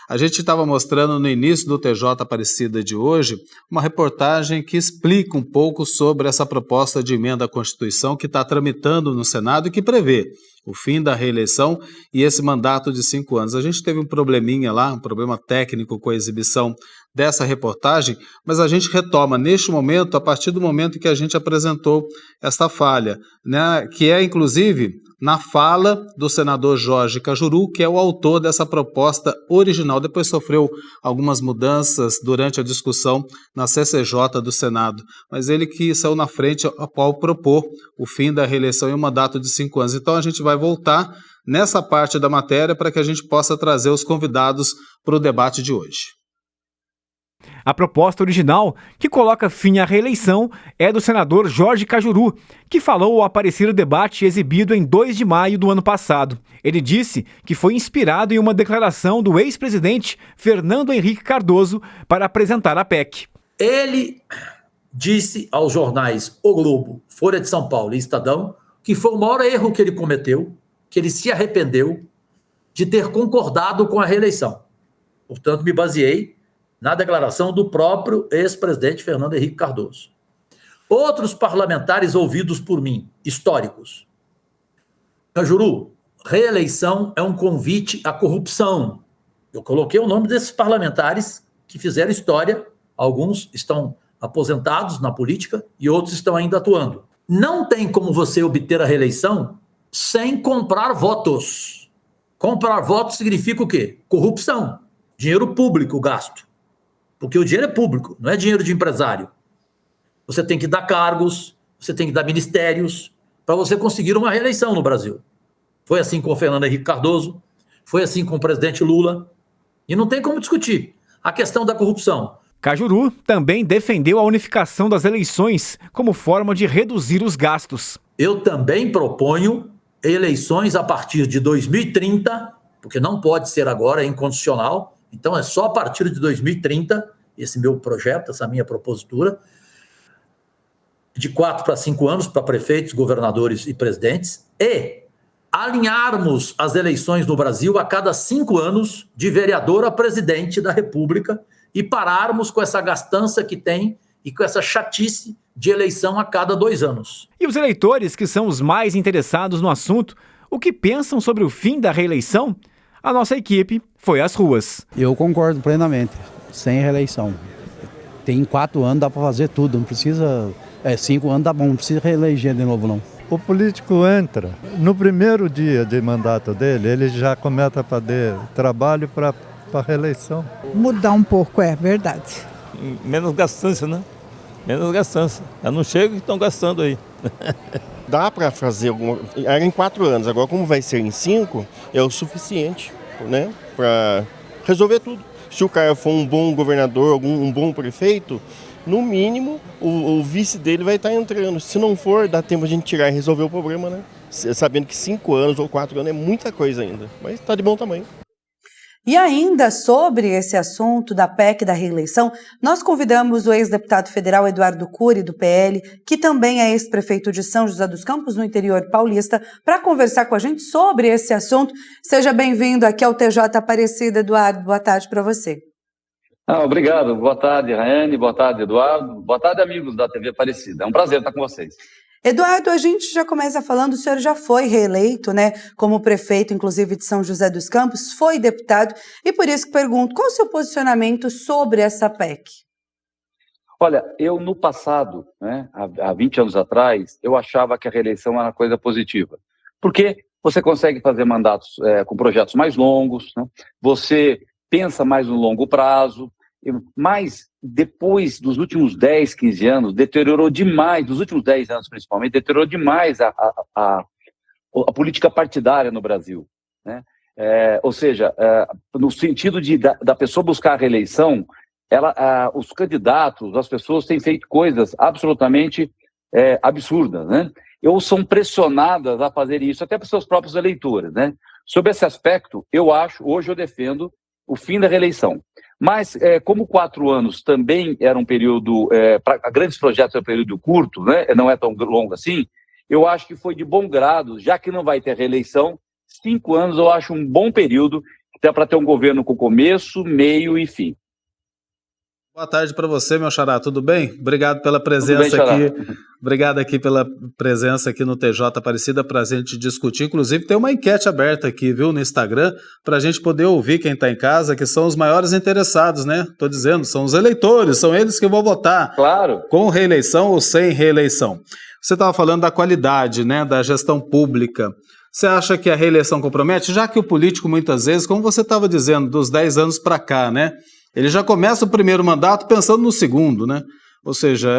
A gente estava mostrando no início do TJ Aparecida de hoje uma reportagem que explica um pouco sobre essa proposta de emenda à Constituição que está tramitando no Senado e que prevê o fim da reeleição e esse mandato de 5 anos. A gente teve um probleminha lá, um problema técnico com a exibição dessa reportagem, mas a gente retoma neste momento, a partir do momento que a gente apresentou esta falha, né, que é inclusive na fala do senador Jorge Cajuru, que é o autor dessa proposta original. Depois sofreu algumas mudanças durante a discussão na CCJ do Senado, mas ele que saiu na frente ao propor o fim da reeleição e um mandato de 5 anos. Então a gente vai voltar nessa parte da matéria para que a gente possa trazer os convidados para o debate de hoje. A proposta original, que coloca fim à reeleição, é do senador Jorge Cajuru, que falou ao aparecer o debate exibido em 2 de maio do ano passado. Ele disse que foi inspirado em uma declaração do ex-presidente Fernando Henrique Cardoso para apresentar a PEC. Ele disse aos jornais O Globo, Folha de São Paulo e Estadão que foi o maior erro que ele cometeu, que ele se arrependeu de ter concordado com a reeleição. Portanto, me baseei na declaração do próprio ex-presidente Fernando Henrique Cardoso. Outros parlamentares ouvidos por mim, históricos. Cajuru, reeleição é um convite à corrupção. Eu coloquei o nome desses parlamentares que fizeram história. Alguns estão aposentados na política e outros estão ainda atuando. Não tem como você obter a reeleição sem comprar votos. Comprar votos significa o quê? Corrupção. Dinheiro público gasto. Porque o dinheiro é público, não é dinheiro de empresário. Você tem que dar cargos, você tem que dar ministérios para você conseguir uma reeleição no Brasil. Foi assim com o Fernando Henrique Cardoso, foi assim com o presidente Lula, e não tem como discutir a questão da corrupção. Cajuru também defendeu a unificação das eleições como forma de reduzir os gastos. Eu também proponho eleições a partir de 2030, porque não pode ser agora, é inconstitucional. Então é só a partir de 2030, esse meu projeto, essa minha propositura, de 4 para 5 anos para prefeitos, governadores e presidentes, e alinharmos as eleições no Brasil a cada 5 anos de vereador a presidente da República e pararmos com essa gastança que tem e com essa chatice de eleição a cada 2 anos. E os eleitores, que são os mais interessados no assunto, o que pensam sobre o fim da reeleição? A nossa equipe foi às ruas. Eu concordo plenamente, sem reeleição. Tem 4 anos, dá para fazer tudo, não precisa... 5 anos dá bom, não precisa reeleger de novo não. O político entra, no primeiro dia de mandato dele, ele já começa a fazer trabalho para a reeleição. Mudar um pouco, é verdade. Menos gastança, né? Menos gastança. Eu não chego e estão gastando aí. Dá para fazer alguma... Era em 4 anos, agora como vai ser em 5, é o suficiente, né? Para resolver tudo. Se o cara for um bom governador, um bom prefeito, no mínimo o vice dele vai estar entrando. Se não for, dá tempo a gente tirar e resolver o problema, né? Sabendo que 5 anos ou 4 anos é muita coisa ainda, mas está de bom tamanho. E ainda sobre esse assunto da PEC da reeleição, nós convidamos o ex-deputado federal Eduardo Cury, do PL, que também é ex-prefeito de São José dos Campos, no interior paulista, para conversar com a gente sobre esse assunto. Seja bem-vindo aqui ao TJ Aparecida, Eduardo. Boa tarde para você. Obrigado. Boa tarde, Raiane. Boa tarde, Eduardo. Boa tarde, amigos da TV Aparecida. É um prazer estar com vocês. Eduardo, a gente já começa falando, o senhor já foi reeleito, né, como prefeito, inclusive, de São José dos Campos, foi deputado, e por isso que pergunto, qual o seu posicionamento sobre essa PEC? Olha, eu no passado, né, há 20 anos atrás, eu achava que a reeleição era uma coisa positiva, porque você consegue fazer mandatos com projetos mais longos, né, você pensa mais no longo prazo, mas depois dos últimos 10, 15 anos, deteriorou demais, dos últimos 10 anos principalmente, deteriorou demais a política partidária no Brasil, né? Ou seja, no sentido da pessoa buscar a reeleição, os candidatos, as pessoas têm feito coisas absolutamente absurdas, né? Ou são pressionadas a fazer isso, até para seus próprios eleitores, né? Sobre esse aspecto, hoje eu defendo o fim da reeleição. Mas, como 4 anos também era um período, para grandes projetos é um período curto, né, não é tão longo assim, eu acho que foi de bom grado, já que não vai ter reeleição, 5 anos eu acho um bom período até para ter um governo com começo, meio e fim. Boa tarde para você, meu xará, tudo bem? Obrigado pela presença aqui. Obrigado aqui pela presença aqui no TJ Aparecida para a gente discutir. Inclusive tem uma enquete aberta aqui, viu, no Instagram, para a gente poder ouvir quem está em casa, que são os maiores interessados, né? Estou dizendo, são os eleitores, são eles que vão votar. Claro. Com reeleição ou sem reeleição. Você estava falando da qualidade, né, da gestão pública. Você acha que a reeleição compromete? Já que o político, muitas vezes, como você estava dizendo, dos 10 anos para cá, né? Ele já começa o primeiro mandato pensando no segundo, né? Ou seja,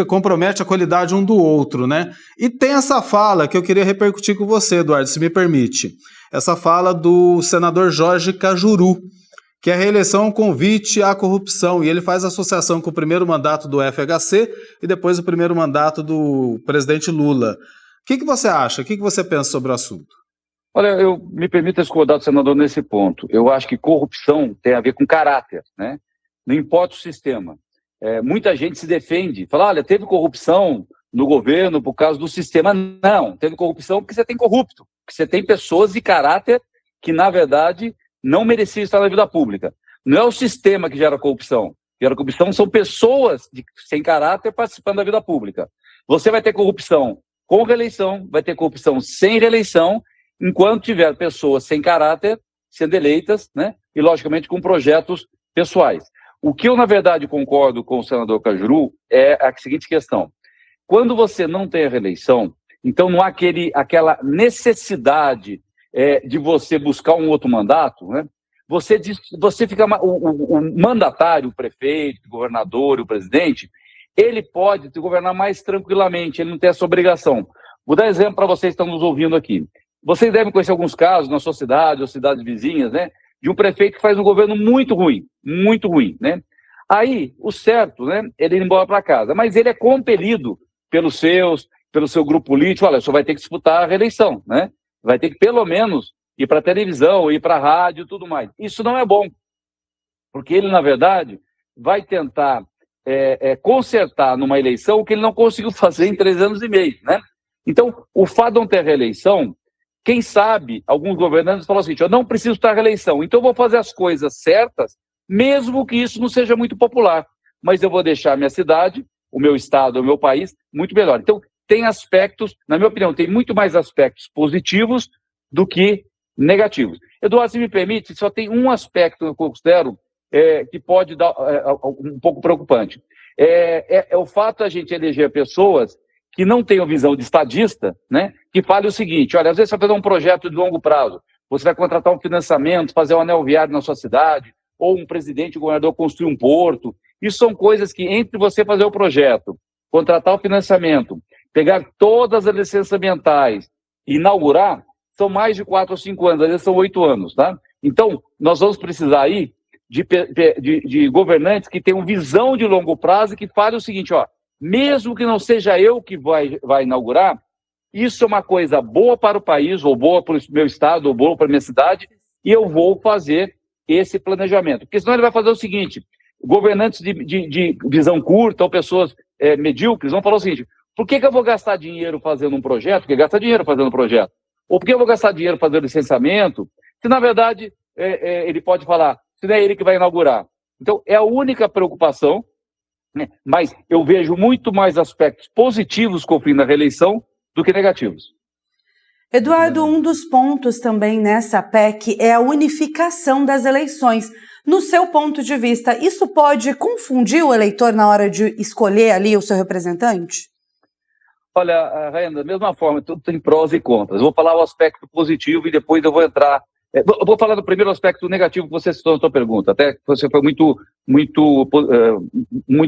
compromete a qualidade um do outro, né? E tem essa fala que eu queria repercutir com você, Eduardo, se me permite. Essa fala do senador Jorge Cajuru, que a reeleição é um convite à corrupção, e ele faz associação com o primeiro mandato do FHC e depois o primeiro mandato do presidente Lula. O que você acha? O que você pensa sobre o assunto? Olha, eu me permito discordar do senador nesse ponto. Eu acho que corrupção tem a ver com caráter, né? Não importa o sistema. Muita gente se defende, fala, olha, teve corrupção no governo por causa do sistema. Não, teve corrupção porque você tem corrupto, porque você tem pessoas de caráter que, na verdade, não mereciam estar na vida pública. Não é o sistema que gera corrupção. Gera corrupção são pessoas sem caráter participando da vida pública. Você vai ter corrupção com reeleição, vai ter corrupção sem reeleição, enquanto tiver pessoas sem caráter sendo eleitas, né? E, logicamente, com projetos pessoais. O que eu, na verdade, concordo com o senador Cajuru é a seguinte questão. Quando você não tem a reeleição, então não há aquela necessidade de você buscar um outro mandato, né? Você fica... O mandatário, o prefeito, o governador, o presidente, ele pode governar mais tranquilamente, ele não tem essa obrigação. Vou dar exemplo para vocês que estão nos ouvindo aqui. Vocês devem conhecer alguns casos na sua cidade ou cidades vizinhas, né? De um prefeito que faz um governo muito ruim, né? Aí, o certo, né? Ele ir embora para casa, mas ele é compelido pelo seu grupo político, olha, só vai ter que disputar a reeleição, né? Vai ter que, pelo menos, ir para a televisão, ir para a rádio e tudo mais. Isso não é bom, porque ele, na verdade, vai tentar consertar numa eleição o que ele não conseguiu fazer em 3 anos e meio, né? Então, o fato de não ter reeleição, quem sabe, alguns governantes falam assim, eu não preciso estar reeleição, então eu vou fazer as coisas certas, mesmo que isso não seja muito popular, mas eu vou deixar a minha cidade, o meu estado, o meu país, muito melhor. Então, tem aspectos, na minha opinião, tem muito mais aspectos positivos do que negativos. Eduardo, se me permite, só tem um aspecto que eu considero que pode dar um pouco preocupante. É o fato de a gente eleger pessoas que não tenham visão de estadista, né, que fale o seguinte, olha, às vezes você vai fazer um projeto de longo prazo, você vai contratar um financiamento, fazer um anel viário na sua cidade, ou um presidente, um governador construir um porto. Isso são coisas que, entre você fazer o projeto, contratar o financiamento, pegar todas as licenças ambientais e inaugurar, são mais de 4 ou 5 anos, às vezes são 8 anos, tá? Então, nós vamos precisar aí de governantes que tenham visão de longo prazo e que falem o seguinte, ó, mesmo que não seja eu que vai inaugurar, isso é uma coisa boa para o país, ou boa para o meu estado, ou boa para a minha cidade, e eu vou fazer esse planejamento. Porque senão ele vai fazer o seguinte, governantes de visão curta ou pessoas medíocres vão falar o seguinte, por que eu vou gastar dinheiro fazendo um projeto? Porque gasta dinheiro fazendo um projeto. Ou por que eu vou gastar dinheiro fazendo licenciamento? Se, na verdade, ele pode falar, se não é ele que vai inaugurar. Então, é a única preocupação, né? Mas eu vejo muito mais aspectos positivos com o fim da reeleição do que negativos. Eduardo, um dos pontos também nessa PEC é a unificação das eleições. No seu ponto de vista, isso pode confundir o eleitor na hora de escolher ali o seu representante? Olha, Raina, da mesma forma, tudo tem prós e contras. Eu vou falar o aspecto positivo e depois eu vou entrar... Eu vou falar do primeiro aspecto negativo que você citou na sua pergunta. Até que você foi muito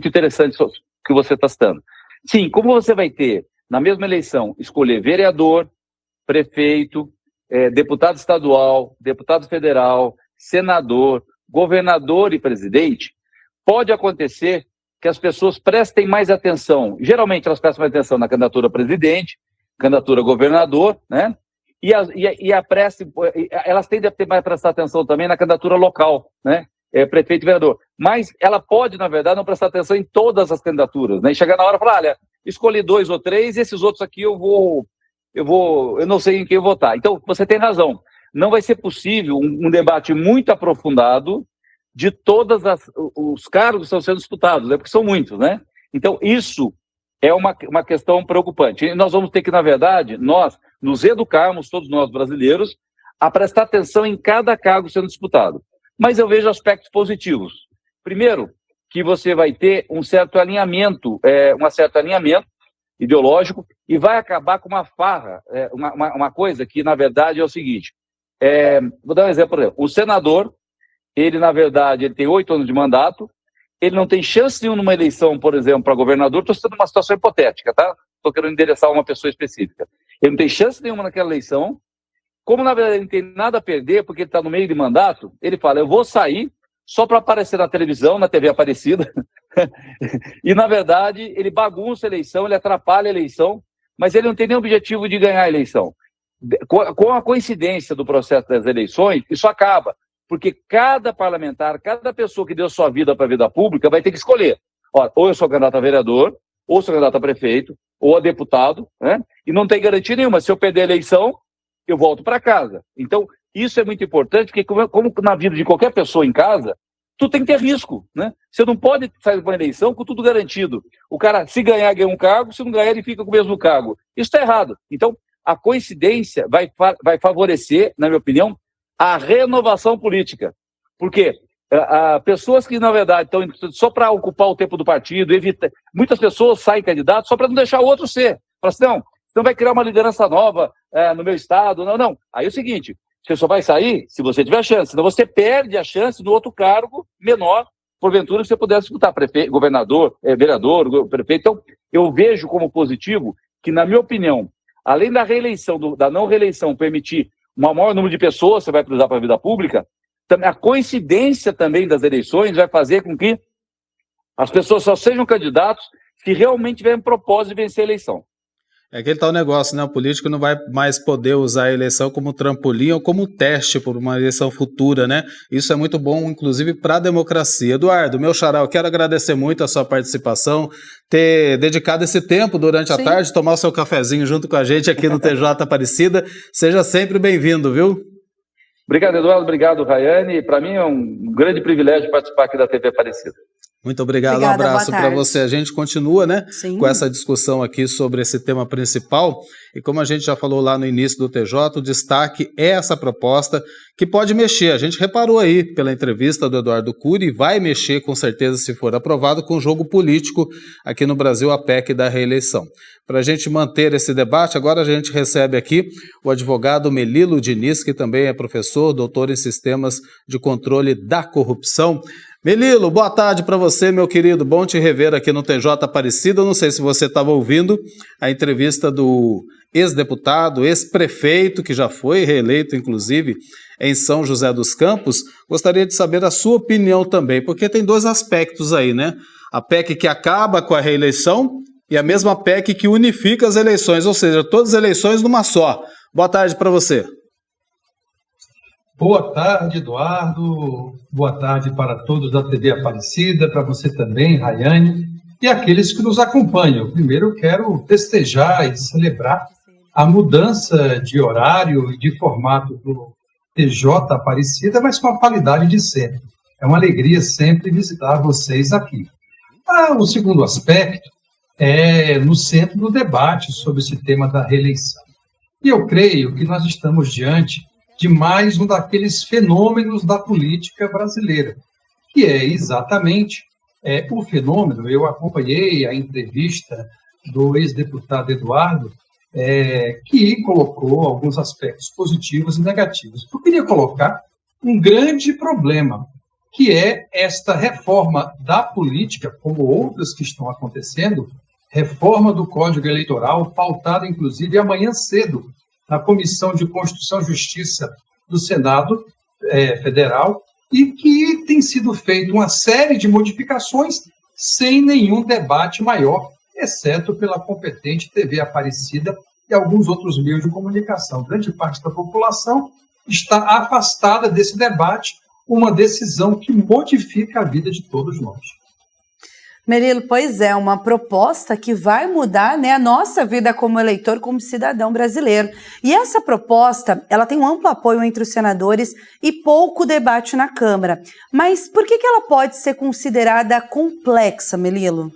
interessante o que você está citando. Sim, como você vai ter, na mesma eleição, escolher vereador, prefeito, deputado estadual, deputado federal, senador, governador e presidente, pode acontecer que as pessoas prestem mais atenção. Geralmente elas prestam mais atenção na candidatura a presidente, candidatura a governador, né? Elas tendem a ter mais prestar atenção também na candidatura local, né? Prefeito e vereador. Mas ela pode, na verdade, não prestar atenção em todas as candidaturas, né? E chegar na hora e falar, olha, escolhi 2 ou 3, esses outros aqui eu não sei em quem eu votar. Então, você tem razão. não vai ser possível um debate muito aprofundado de todos os cargos que estão sendo disputados, né? Porque são muitos, né? Então, isso é uma questão preocupante. E nós vamos ter que, na verdade, nós nos educarmos, todos nós brasileiros, a prestar atenção em cada cargo sendo disputado. Mas eu vejo aspectos positivos. Primeiro, que você vai ter um certo alinhamento ideológico e vai acabar com uma farra, uma coisa que, na verdade, é o seguinte. Vou dar um exemplo, por exemplo. O senador, ele, na verdade, ele tem 8 anos de mandato, ele não tem chance nenhuma numa eleição, por exemplo, para governador. Estou citando uma situação hipotética, tá? Estou querendo endereçar uma pessoa específica. Ele não tem chance nenhuma naquela eleição. Como, na verdade, ele não tem nada a perder, porque ele está no meio de mandato, ele fala, eu vou sair só para aparecer na televisão, na TV Aparecida. E, na verdade, ele bagunça a eleição, ele atrapalha a eleição, mas ele não tem nenhum objetivo de ganhar a eleição. Com a coincidência do processo das eleições, isso acaba. Porque cada parlamentar, cada pessoa que deu sua vida para a vida pública vai ter que escolher. Ou eu sou candidato a vereador, ou sou candidato a prefeito, ou a deputado, né? E não tem garantia nenhuma. Se eu perder a eleição, eu volto para casa. Então, isso é muito importante, porque como na vida de qualquer pessoa em casa, tu tem que ter risco, né? Você não pode sair para uma eleição com tudo garantido. O cara, se ganhar, ganha um cargo, se não ganhar, ele fica com o mesmo cargo. Isso está errado. Então, a coincidência vai favorecer, na minha opinião, a renovação política. Por quê? Pessoas que, na verdade, estão só para ocupar o tempo do partido, muitas pessoas saem candidatos só para não deixar o outro ser. Fala assim, não vai criar uma liderança nova no meu estado, não. Aí é o seguinte, você só vai sair se você tiver chance, senão você perde a chance no outro cargo menor, porventura, que você pudesse disputar prefeito, governador, vereador, prefeito. Então, eu vejo como positivo que, na minha opinião, além da reeleição, da não reeleição permitir um maior número de pessoas você vai precisar para a vida pública, a coincidência também das eleições vai fazer com que as pessoas só sejam candidatos que realmente tiverem propósito de vencer a eleição. É aquele tal negócio, né? O político não vai mais poder usar a eleição como trampolim ou como teste por uma eleição futura, né? Isso é muito bom, inclusive, para a democracia. Eduardo, meu xará, eu quero agradecer muito a sua participação, ter dedicado esse tempo durante a tarde, tomar o seu cafezinho junto com a gente aqui no TJ Aparecida. Seja sempre bem-vindo, viu? Obrigado, Eduardo. Obrigado, Rayane. Para mim é um grande privilégio participar aqui da TV Aparecida. Muito obrigado, obrigada, um abraço para você. A gente continua, né, com essa discussão aqui sobre esse tema principal e como a gente já falou lá no início do TJ, o destaque é essa proposta que pode mexer. A gente reparou aí pela entrevista do Eduardo Cury e vai mexer com certeza se for aprovado com o jogo político aqui no Brasil, a PEC da reeleição. Para a gente manter esse debate, agora a gente recebe aqui o advogado Melilo Diniz, que também é professor, doutor em sistemas de controle da corrupção. Melilo, boa tarde para você, meu querido. Bom te rever aqui no TJ Aparecida. Eu não sei se você estava ouvindo a entrevista do ex-deputado, ex-prefeito, que já foi reeleito, inclusive, em São José dos Campos. Gostaria de saber a sua opinião também, porque tem dois aspectos aí, né? A PEC que acaba com a reeleição e a mesma PEC que unifica as eleições, ou seja, todas as eleições numa só. Boa tarde para você. Boa tarde, Eduardo. Boa tarde para todos da TV Aparecida, para você também, Rayane, e aqueles que nos acompanham. Primeiro, eu quero festejar e celebrar a mudança de horário e de formato do TJ Aparecida, mas com a qualidade de sempre. É uma alegria sempre visitar vocês aqui. O segundo aspecto é no centro do debate sobre esse tema da reeleição. E eu creio que nós estamos diante de mais um daqueles fenômenos da política brasileira, que é exatamente o fenômeno. Eu acompanhei a entrevista do ex-deputado Eduardo, que colocou alguns aspectos positivos e negativos. Eu queria colocar um grande problema, que é esta reforma da política, como outras que estão acontecendo, reforma do Código Eleitoral, pautada, inclusive, amanhã cedo, na Comissão de Constituição e Justiça do Senado Federal, e que tem sido feita uma série de modificações sem nenhum debate maior, exceto pela competente TV Aparecida e alguns outros meios de comunicação. Grande parte da população está afastada desse debate, uma decisão que modifica a vida de todos nós. Melilo, pois é, uma proposta que vai mudar, né, a nossa vida como eleitor, como cidadão brasileiro. E essa proposta, ela tem um amplo apoio entre os senadores e pouco debate na Câmara. Mas por que ela pode ser considerada complexa, Melilo?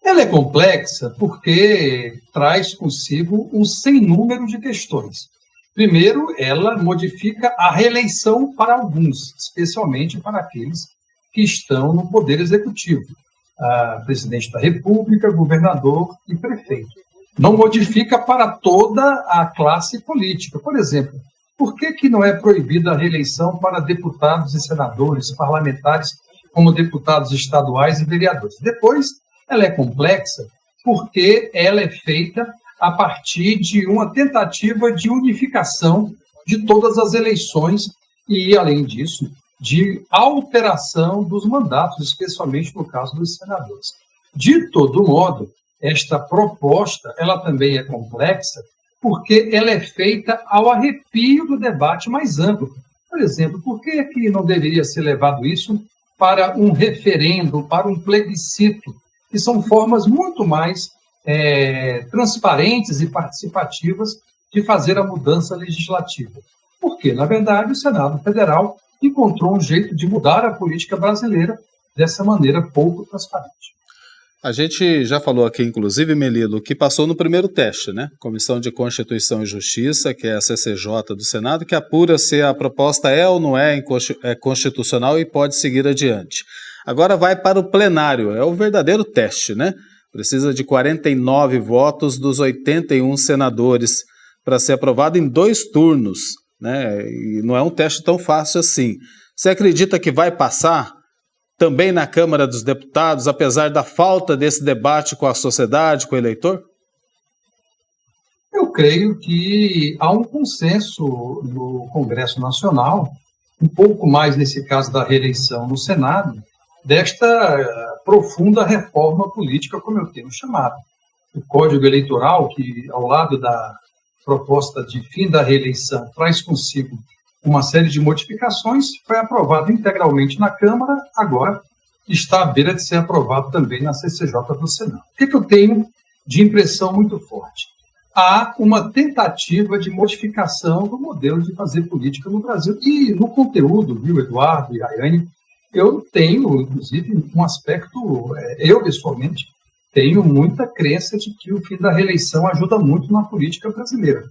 Ela é complexa porque traz consigo um sem número de questões. Primeiro, ela modifica a reeleição para alguns, especialmente para aqueles que estão no Poder Executivo, presidente da República, governador e prefeito. Não modifica para toda a classe política. Por exemplo, por que não é proibida a reeleição para deputados e senadores, parlamentares, como deputados estaduais e vereadores? Depois, ela é complexa porque ela é feita a partir de uma tentativa de unificação de todas as eleições e, além disso, de alteração dos mandatos, especialmente no caso dos senadores. De todo modo, esta proposta ela também é complexa porque ela é feita ao arrepio do debate mais amplo. Por exemplo, por que não deveria ser levado isso para um referendo, para um plebiscito, que são formas muito mais transparentes e participativas de fazer a mudança legislativa? Porque, na verdade, o Senado Federal encontrou um jeito de mudar a política brasileira dessa maneira pouco transparente. A gente já falou aqui, inclusive, Melilo, que passou no primeiro teste, né? Comissão de Constituição e Justiça, que é a CCJ do Senado, que apura se a proposta é ou não é constitucional e pode seguir adiante. Agora vai para o plenário, é o verdadeiro teste, né? Precisa de 49 votos dos 81 senadores para ser aprovado em 2 turnos, né? E não é um teste tão fácil assim. Você acredita que vai passar também na Câmara dos Deputados, apesar da falta desse debate com a sociedade, com o eleitor? Eu creio que há um consenso no Congresso Nacional, um pouco mais nesse caso da reeleição no Senado, desta profunda reforma política, como eu tenho chamado. O Código Eleitoral, que ao lado da proposta de fim da reeleição traz consigo uma série de modificações, foi aprovado integralmente na Câmara, agora está à beira de ser aprovado também na CCJ do Senado. O que eu tenho de impressão muito forte? Há uma tentativa de modificação do modelo de fazer política no Brasil. E no conteúdo, viu, Eduardo e Rayane, eu tenho, inclusive, um aspecto, eu pessoalmente, tenho muita crença de que o fim da reeleição ajuda muito na política brasileira.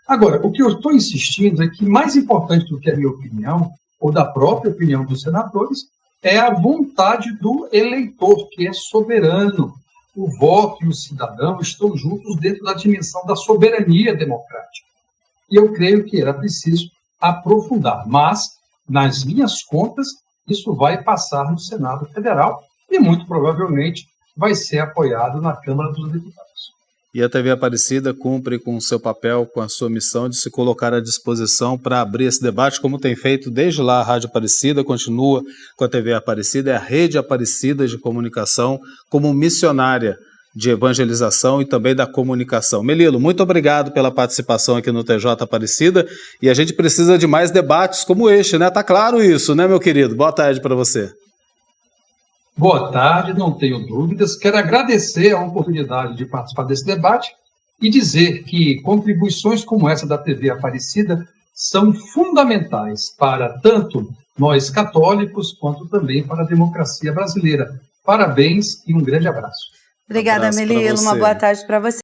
Agora, o que eu estou insistindo é que, mais importante do que a minha opinião, ou da própria opinião dos senadores, é a vontade do eleitor, que é soberano. O voto e o cidadão estão juntos dentro da dimensão da soberania democrática. E eu creio que era preciso aprofundar, mas, nas minhas contas, isso vai passar no Senado Federal e, muito provavelmente, vai ser apoiado na Câmara dos Deputados. E a TV Aparecida cumpre com o seu papel, com a sua missão de se colocar à disposição para abrir esse debate, como tem feito desde lá a Rádio Aparecida, continua com a TV Aparecida, é a Rede Aparecida de Comunicação como missionária de evangelização e também da comunicação. Melilo, muito obrigado pela participação aqui no TJ Aparecida, e a gente precisa de mais debates como este, né? Tá claro isso, né, meu querido? Boa tarde para você. Boa tarde, não tenho dúvidas. Quero agradecer a oportunidade de participar desse debate e dizer que contribuições como essa da TV Aparecida são fundamentais para tanto nós católicos quanto também para a democracia brasileira. Parabéns e um grande abraço. Obrigada, Melilo. Uma boa tarde para você.